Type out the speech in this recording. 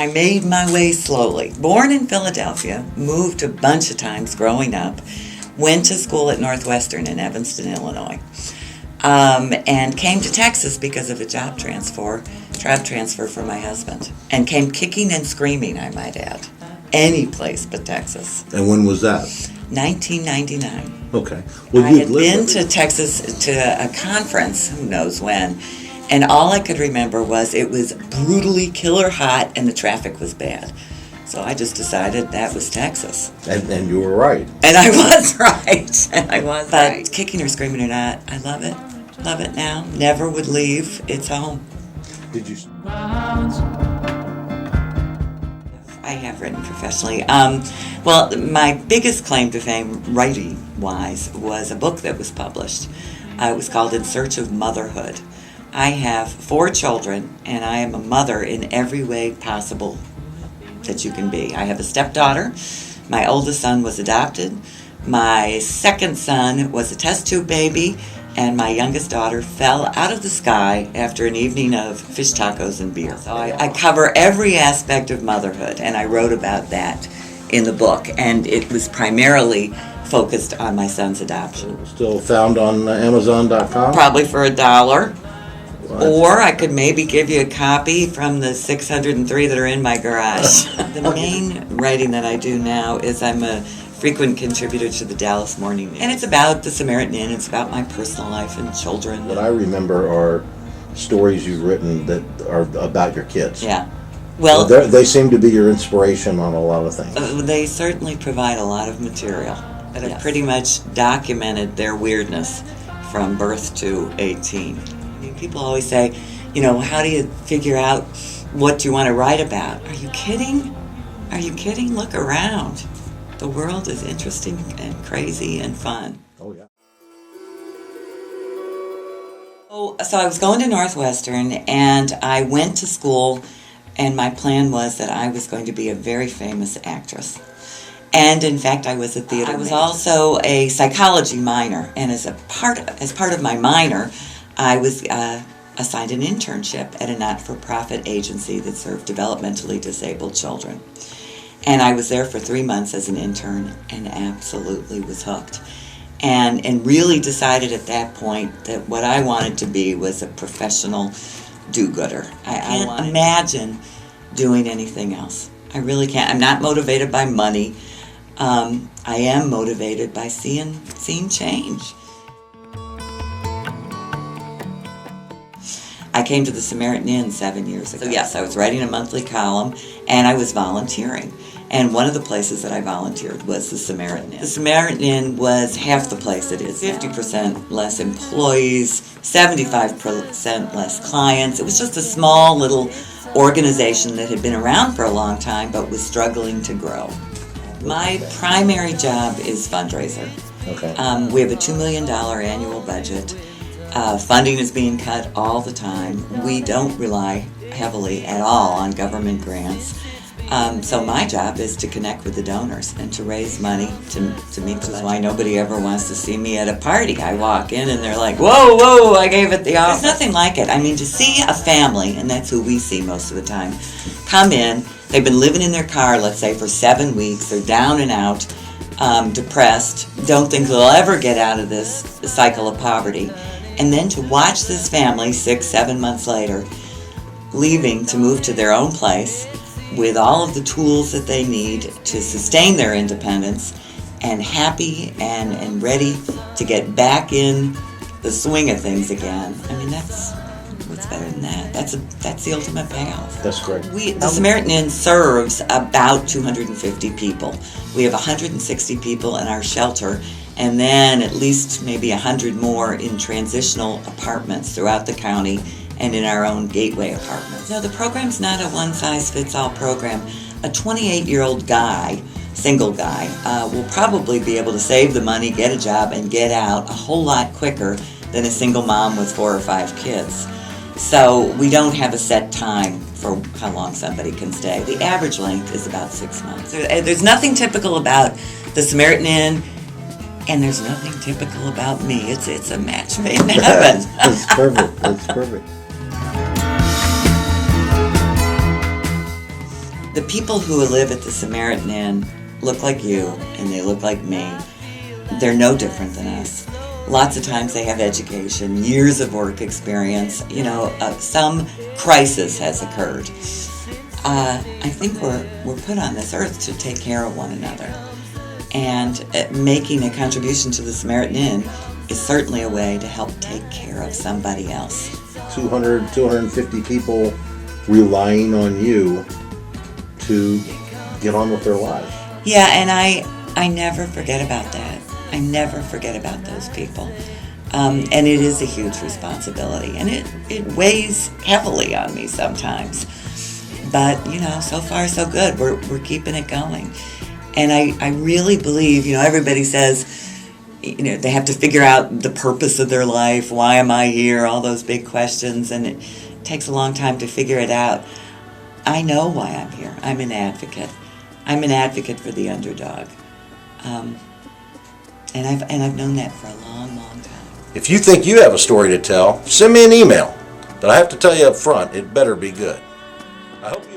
I made my way slowly. Born in Philadelphia, moved a bunch of times growing up, went to school at Northwestern in Evanston, Illinois, and came to Texas because of a job transfer for my husband, and came kicking and screaming, I might add. Any place but Texas. And when was that? 1999. Okay. Well, I had been to Texas to a conference, who knows when, and all I could remember was it was brutally killer hot and the traffic was bad. So I just decided that was Texas. And you were right. And I was right. But kicking or screaming or not, I love it. Love it now. Never would leave. It's home. Did you? I have written professionally. Well, my biggest claim to fame, writing-wise, was a book that was published. It was called In Search of Motherhood. I have 4 children, and I am a mother in every way possible that you can be. I have a stepdaughter. My oldest son was adopted. My second son was a test tube baby, and my youngest daughter fell out of the sky after an evening of fish tacos and beer. So I cover every aspect of motherhood, and I wrote about that in the book, and it was primarily focused on my son's adoption. Still found on Amazon.com? Probably for $1. What? Or I could maybe give you a copy from the 603 that are in my garage. The main writing that I do now is I'm a frequent contributor to the Dallas Morning News. And it's about the Samaritan Inn. It's about my personal life and children. What I remember are stories you've written that are about your kids. Yeah. Well, they seem to be your inspiration on a lot of things. They certainly provide a lot of material that have pretty much documented their weirdness from birth to 18. I mean, people always say, you know, how do you figure out what you want to write about? Are you kidding? Are you kidding? Look around. The world is interesting and crazy and fun. Oh, yeah. So I was going to Northwestern, and I went to school, and my plan was that I was going to be a very famous actress. And in fact, I was a theater major. I was also a psychology minor, and as part of my minor, I was assigned an internship at a not-for-profit agency that served developmentally disabled children. And I was there for 3 months as an intern and absolutely was hooked. And really decided at that point that what I wanted to be was a professional do-gooder. I can't imagine doing anything else. I really can't. I'm not motivated by money. I am motivated by seeing change. I came to the Samaritan Inn 7 years ago. So yes, I was writing a monthly column and I was volunteering. And one of the places that I volunteered was the Samaritan Inn. The Samaritan Inn was half the place it is. 50% less employees, 75% less clients. It was just a small little organization that had been around for a long time but was struggling to grow. My primary job is fundraiser. Okay. We have a $2 million annual budget. Funding is being cut all the time. We don't rely heavily at all on government grants. So my job is to connect with the donors and to raise money to meet. That's why nobody ever wants to see me at a party. I walk in and they're like, whoa, I gave it the office. There's nothing like it. I mean, to see a family, and that's who we see most of the time, come in, they've been living in their car, let's say, for 7 weeks, they're down and out, depressed, don't think they'll ever get out of this cycle of poverty. And then to watch this family 6-7 months later, leaving to move to their own place, with all of the tools that they need to sustain their independence, and happy and ready to get back in the swing of things again. I mean, what's better than that? That's the ultimate payoff. That's great. The Samaritan Inn serves about 250 people. We have 160 people in our shelter, and then at least maybe 100 more in transitional apartments throughout the county and in our own gateway apartments. No, the program's not a one-size-fits-all program. A 28-year-old guy, single guy, will probably be able to save the money, get a job, and get out a whole lot quicker than a single mom with 4 or 5 kids. So we don't have a set time for how long somebody can stay. The average length is about 6 months. There's nothing typical about the Samaritan Inn, and there's nothing typical about me. It's a match made in heaven. That's perfect. That's perfect. the people who live at the Samaritan Inn look like you, and they look like me. They're no different than us. Lots of times they have education, years of work experience. Some crisis has occurred. I think we're put on this earth to take care of one another. And making a contribution to the Samaritan Inn is certainly a way to help take care of somebody else. 250 people relying on you to get on with their lives. Yeah, and I never forget about that. I never forget about those people. And it is a huge responsibility, and it weighs heavily on me sometimes. But, so far so good. We're keeping it going. And I really believe, everybody says, they have to figure out the purpose of their life. Why am I here? All those big questions, and it takes a long time to figure it out. I know why I'm here. I'm an advocate. I'm an advocate for the underdog. And I've known that for a long, long time. If you think you have a story to tell, send me an email. But I have to tell you up front, it better be good. I hope you